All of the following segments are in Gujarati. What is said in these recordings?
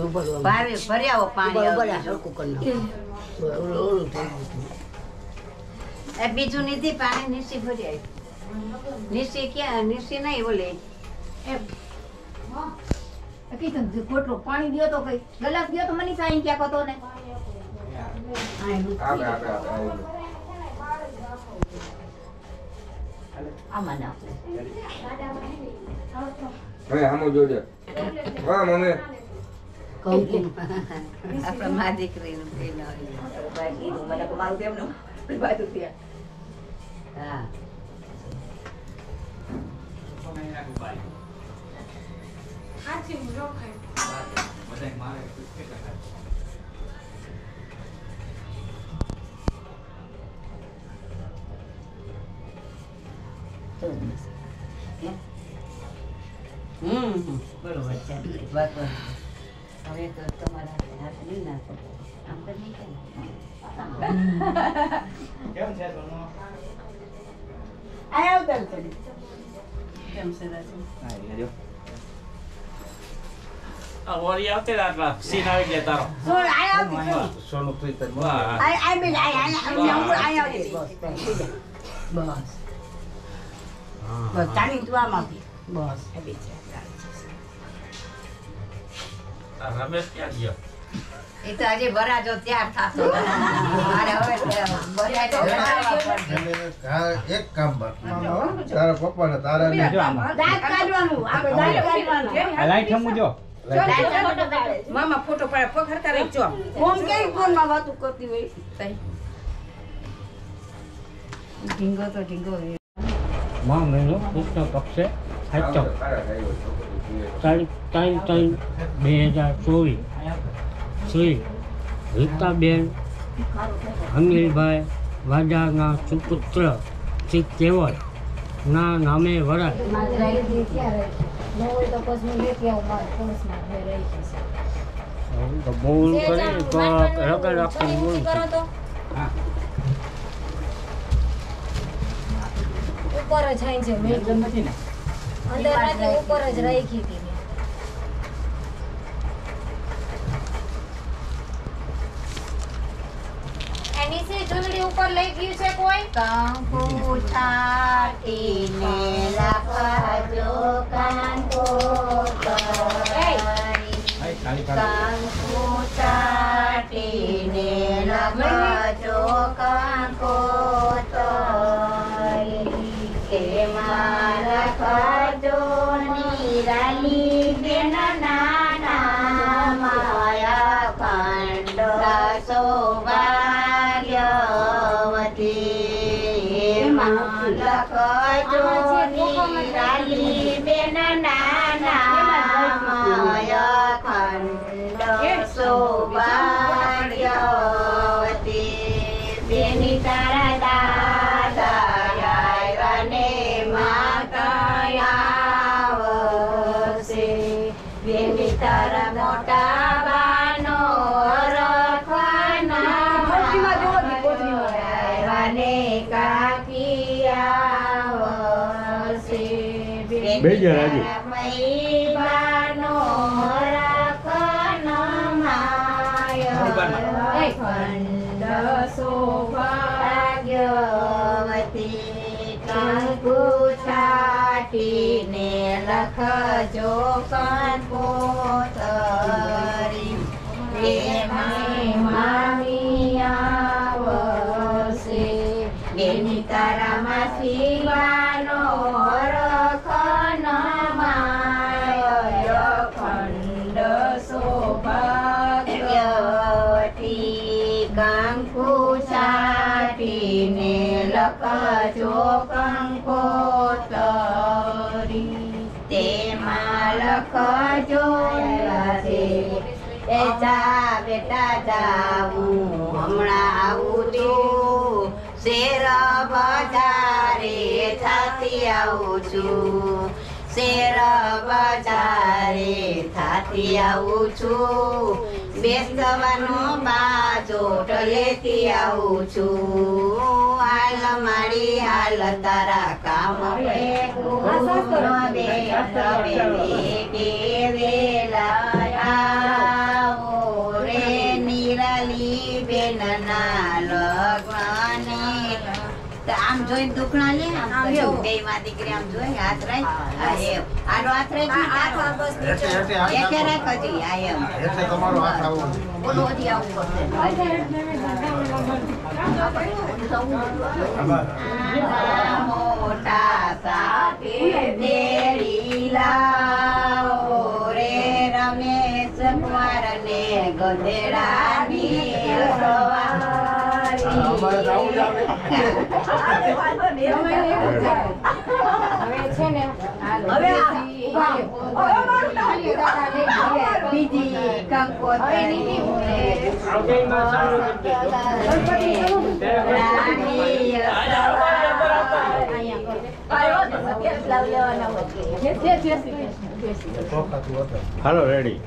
ભાવે ભર્યા પાણી એ બીજું નથી પાણી નીચે ભરી આવી નીચે ક્યાં નીચે નહીં બોલે કીધું ખોટલો પાણી દિયો તો કઈ ગલાસ દિયો તો મને સાઈન ક્યાં કતો ને આમાં નાખો હવે આમો જોડે વાહ મમ્મી આપણા મા દીકરીનું કઈ ના હોય મને મારું તેમનું બાજુ ત્યાં હા બરોબર છે હવે તો તમારા હાથ નહીં નાખો આમ તો નહીં કેમ છે સોનો આયા ઉતર કેમ છે રાજુ હા લેજો આ વોરી આવતે આટલા સીન આવી ગયા તારો સોન આયા સોનું તું તર વાહ આય બી આયા બસ બસ તાણી તું આમાં બસ આવી છે રમેશ ક્યાં ગયો એ તો આજે બરાજો તૈયાર થાતો મારે હવે બરાજો એક કામ બાકી તારા પપ્પાને તારા ને દાંત કાઢવાનું આપણે દાંત કાઢવાનું લાઈટ હમું જો મામા ફોટો પાડે પકડતા રહી જો કોમ કેવી ફોન માં વાતું કરતી હોય તઈ ઢીંગો તો ઢીંગો માં મહિનો કૃષ્ણ પક્ષે સાચો 3/3/2024 શ્રી રીતાબેન અનિલભાઈ વાજાના સુપુત્ર શ્રી કેવલ ના નામે વરાય બોલ કરી તો રગડ રાખી બોલ ઉપર જ હાઈ છે મેં નથી ને અંદર રાતે ઉપર જ રાખી હતી એની સે ચૂંદડી ઉપર લઈ ગયું છે કોઈ કંકુ છાટીને લખજો કંકુ કંકુ છાટીને લખજો કંકુ તેમાં લખજો નિરાલી બેન નાના માયા ખંડ સૌભાગ્યવતી લખજો નિરાલી બેન નાના માયા ખંડ સૌભાગ્યવતી બેની તારા દાદા ને માતા આવશે બેની તારા મોટા બાનો રખવાના ને કાકી આવશે બેની બાનો રખવાના ખંડ સૌભાગ્યવતી કંકુ છાટીને લખજો કંકોતરી એમાં મામી આવશે એની તારામાં શિવાનો રખન માય ખંડ સૌભાગ્યવતી કંકુ છાટીને લખજો કંકોતરી તેમાં લખજો એ જા બેટા જાવું હમણાં આવું છું શેર બજારે થાતી આવું છું શેર બજારે થાતી આવું છું બેસવાનો બાજોટ લેતી આવું છું હાલ મારી હાલ તારા કામ વેલા તો આમ જોઈને દુખણા લે આમ જોવું બે માં દીકરી આમ જોઈ હાથ રાખ હા એમ આનો હાથ રાખ એકે રાખ હજી આ એમ એટલે તમારો હાથ આવો બોલો હજી આવું મોટા સાથે દેડી લાવો રે રમેશ કુંવર ને ગધેડાની સવારી બીજી કંકોત્રી હાલો રેડી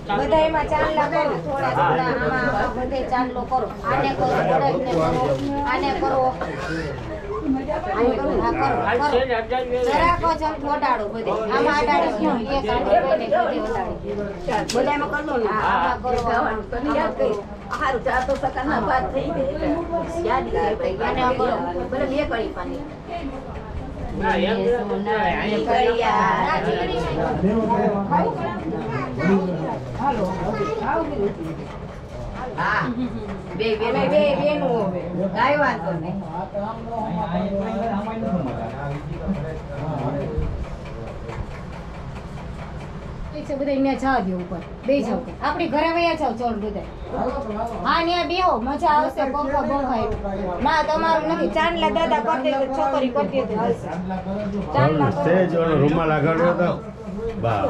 બધા એમાં ચાંદલા કરો થોડા થોડા આમાં બધે ચાંદલો કરો આને કરો બળદને કરો આને કરો જરાકો ચમ ઓડાડો બધે આમાં અડાડી એક આડે કોઈને બધે ઓડાડી બધામાં કરલો ને આમાં કરો હારું ચા તો સકાના વાત થઈ ગઈ યાદ કરી આને કરો ભલે બે કરી પાણી આપડી ઘરે વયા જાવ ચોર બધા હા ને બેહો મજા આવશે પંખો બંખાય ના તમારું નથી ચાંદલા દાદા કરતી છોકરી કરતી ચાંદલા સેજ ઓલો રૂમાલ આગળ હતો બા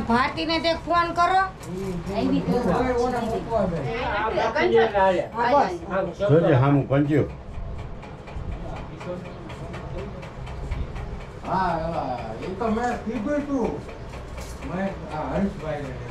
ભારતી ને તે ફોન કરો જોજે હામું પંચ્યું હા એ તો મેં કીધું તું મેં હરીશભાઈ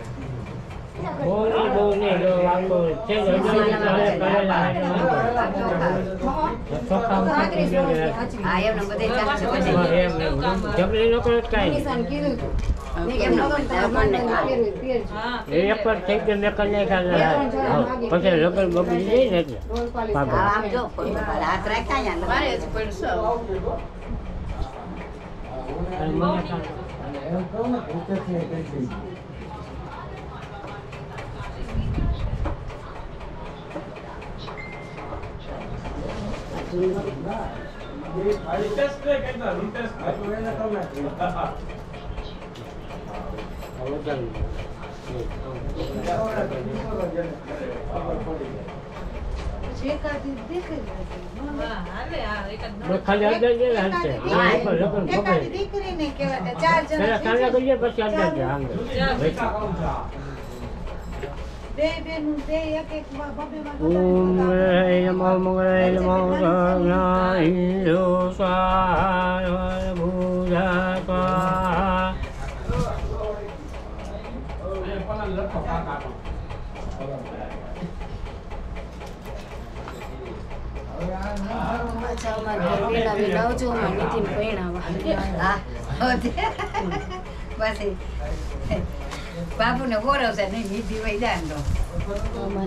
બાપુ ને બોરવશે નહીં નિધિ વૈદાન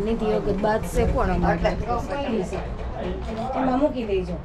નિધિ વખત બાદ છે કોણ એમાં મૂકી દેજો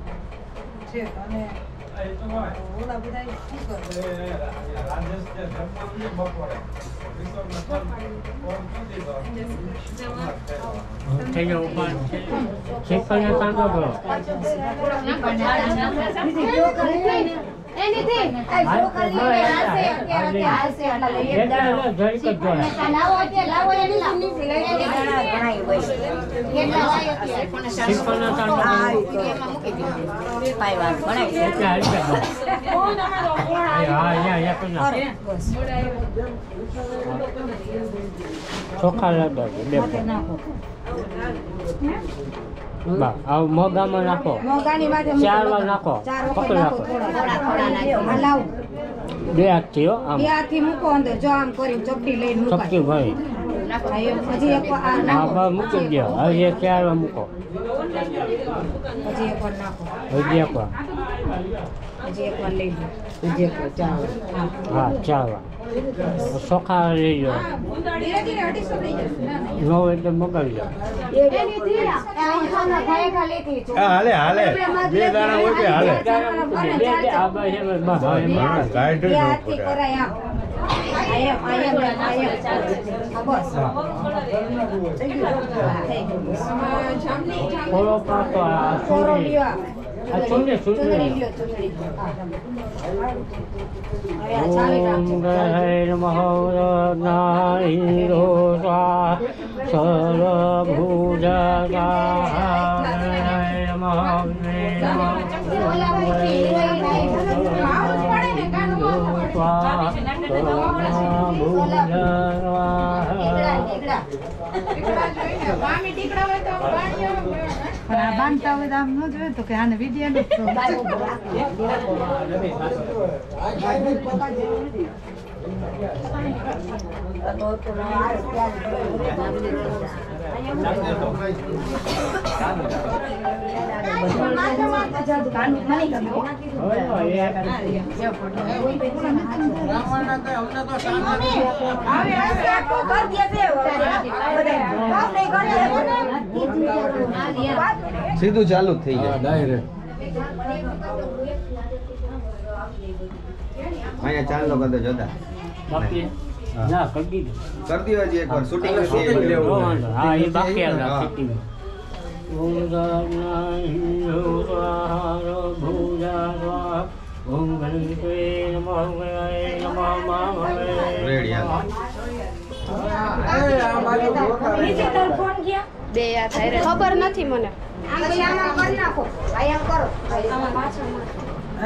મોગામાં નાખો ચાર વાર નાખો બે હાથથી બે હાથથી મૂકો અંદર જો આમ કરી ચપટી લઈને ચપટી ભાઈ હજી એક વાર આ નાખો. બસ મૂકી દો હવે 4 મૂકો હજી એક વાર નાખો. હજી એક વાર હજી એક વાર લઈ લો. હજી એક ચાલ હા 4 ચોખા લઈ લો ધીરે ધીરે 250 લઈ જશે. ના, ના. નો એટલે મગાવી લો હા, હાલે હાલે 2 દાણા હોય કે હાલે આ બસ કાઢી બે ન હાથથી પડે કરાય આમ. આ એમ. હા, બસ. થઈ ગયું. થોડો પાતો આ કોરો છોડી લ્યો આ. આ ચૂંટણી ચૂંદડી લ્યો, ચૂંદડી. હવે આ ચાવી ઓમ નાખજો. ગહૈ નાઈરો સ્વા સર્વભુજગા પણ આ બાંધતા હોય તો આમ ન જોયું તો કે આને વિડીયો સીધું ચાલુ જ થઈ જાય ડાયરેક્ટ અહીંયા ચાલ લો કદો જોતા બાકી ના કરી દીધું કરી દો હજી એકવાર શૂટિંગ હા એ બાકી હતા શૂટિંગ ઓમ ઓમ ગણપતે નમઃ રેડી ખબર નથી મને. આમાં કરી નાખો. આમ કરો.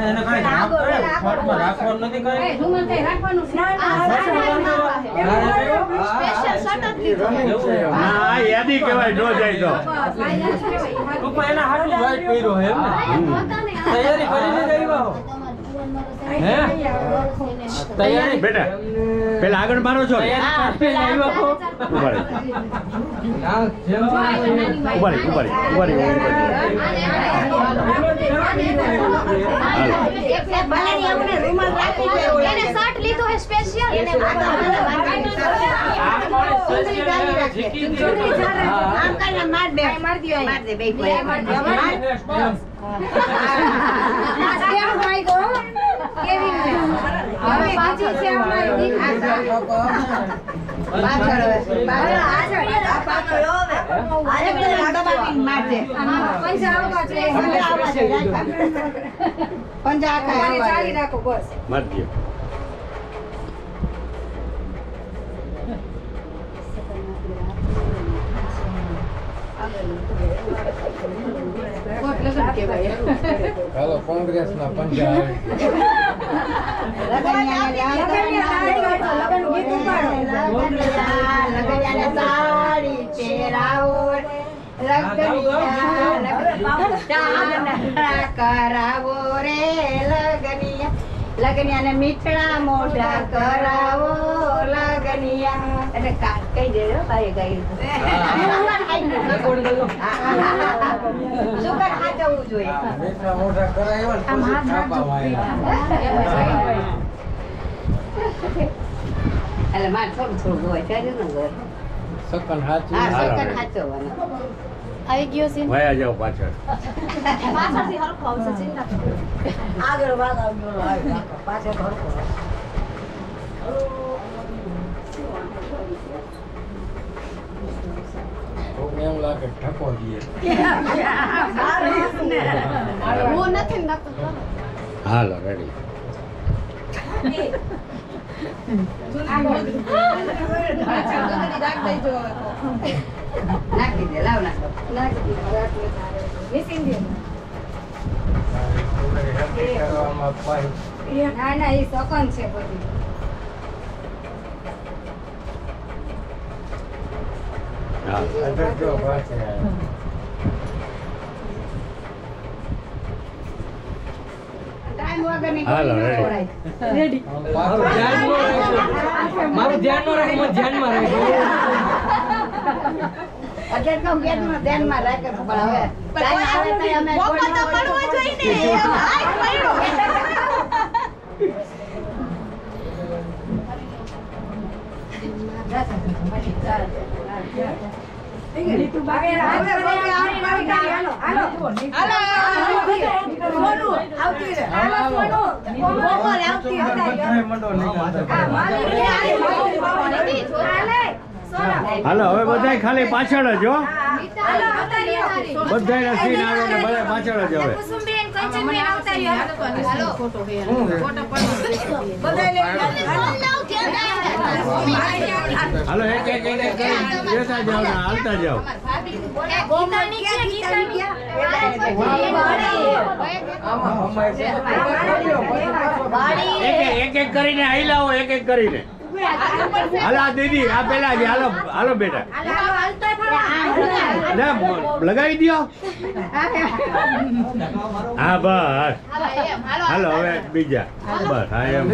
એને કઈ રાખવાનું નથી કઈ રૂમાલ કઈ રાખવાનું છે? સ્પેશિયલ શર્ટ જ લીધો. હા યાદી કહેવાય નો જાય તો પપ્પા એના હાટું વાઈટ પહેર્યો હે એમ તૈયારી કરીને જ આવ્યા હો હે તૈયારી બેટા પેલા આગળ મારો છો તૈયારી કરીને આવ્યા હો ઉભારી રૂમાલ રાખી દે. એને શર્ટ લીધો હે સ્પેશિયલ. એને આ કોણે સ્પેશિયલ જીકી દે આમ કરીને માર દે માર દે બે કોઈ કેમ ભાઈ ગો કેવી ને હવે પાછી છે અમારી દીકરી. પાછળ માર દે પૈસા આવવા છે. પંજા અમારે ચાલી રાખો બસ. માર દે હાલો કોંગ્રેસ ના પંજા કરાવો રે લગનિયા ને મીઠડા મોઢા કરાવો લગનિયા એટલે કઈ દે ભાઈ કઈ સુગર હાચવવું જોઈએ મોટા કરાયો ને પછી છાપા એટલે મારે થોડું થોડું હોય છે ને ઘર સકન હાચું હા સેકન્ડ હાચવવાનું આવી ગયો છે. વયા જાઓ પાછળ પાછળથી હરખો આવશે ચિંતા કરો. આગળ વાગ પાછળ હરખો એમ લાગે ઠકો દઈએ હું નથી નાખતો. હાલો રેડી નાખી દે લાવ નાખો ના ના એ સકન છે બધી. હા ટાઈમ વગરની હાલો રેડી મારું ધ્યાન નો રાખો મને ધ્યાનમાં રાખો એટલે તો હું કહેતી નથી, ધ્યાનમાં રાખે પણ હવે ટાઈમ આવે તો અમે મોકો તો મળવો જોઈએ ને આજ મળ્યો હાલો હવે બધાય ખાલી પાછળ જ હો, બધાય સીન આવે ને બધા પાછળ જ હવે. હાલો એક એક લેતા જાઓ ને હાલતા જાઓ. એક એક કરીને આઈ લાવો, એક એક કરીને. હાલો દીદી આ પેલા જ હાલો, હાલો બેટા ના લગાવી દો. હા બસ હાલો હવે બીજા બસ હા એમ.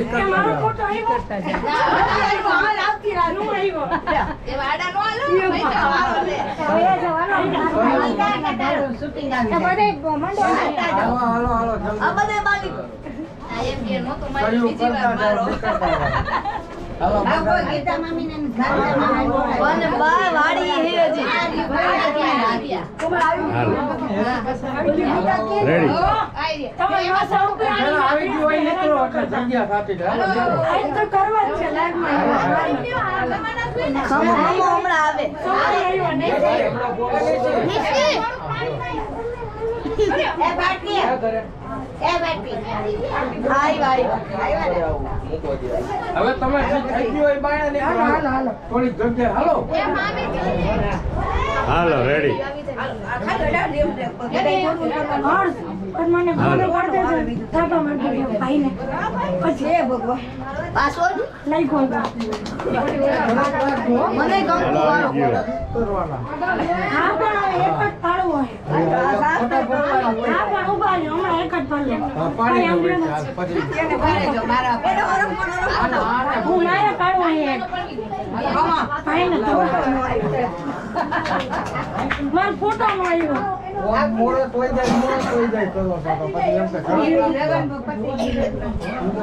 ગીતા મામી ને હવે તમે થઈ ગયો એ બાયા ને થોડી જગ્યા હાલો હાલો રેડી. ફોટો નો આવ્યો મોડે કોઈ જાય કરો પછી એમ કે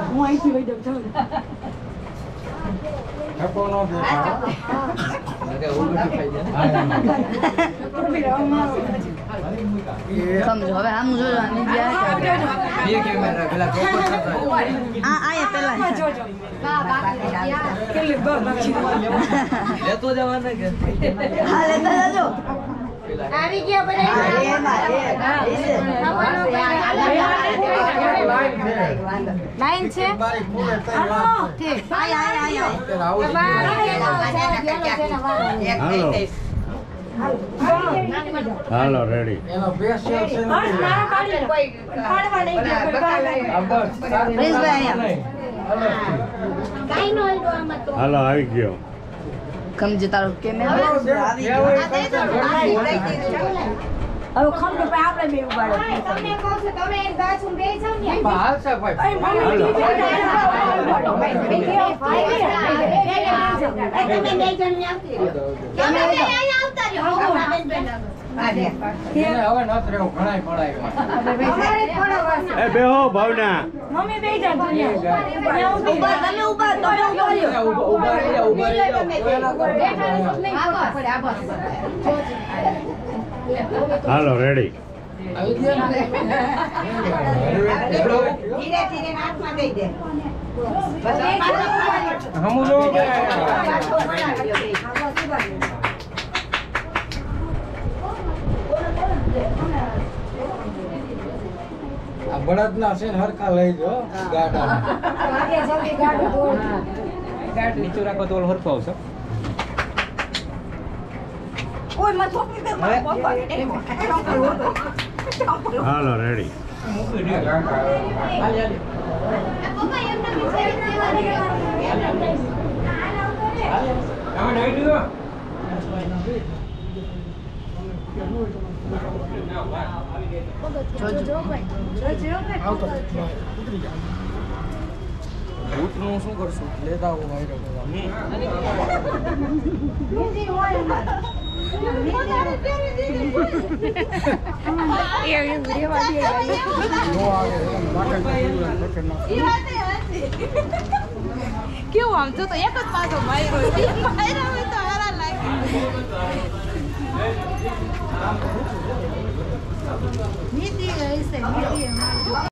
હું અહીંથી વઈ જાઉં ઠપો નો સમજો હવે આમ જોજો બે કેમેરા પેલા પેલા જોજો લેતો જવાના કે હા લેતા જજો આવી ગયા બધા લાઈન છે ઠીક હાલો રેડી. એનો બેસ્ટ છે હાલો આવી ગયો. સમજે તારો કેમેરા હવે ખંડ પે આપણે બે ઉગાડો તમને કહું છું તમે એક ગાછું બે જાવ ને હાલ છે ભાઈ તમે બે જણ ને આવતી રહ્યો તમે બે અહીંયા આવતા રહ્યો હવે નત રહ્યો ઘણાય પડાય એ બેહો ભાવના. મમ્મી બે જણ ઉભા તમે ઉભા તમે હાલો રેડી. ધીરે ધીરે હાથમાં દઈ દે હમુ જો આ બળદ ના છે ને હરકા લઈ જો ગાડા નીચે રાખો તો હરખો આવશે. કોઈ માં થોપી દે હાલો રેડી. ભૂતનું શું કરશું લેતા આવો વાયરો કેવું આમ જો તો એક જ પાછો માર્યો હોય તો હારા લાગે નીતિ હશે નીતિ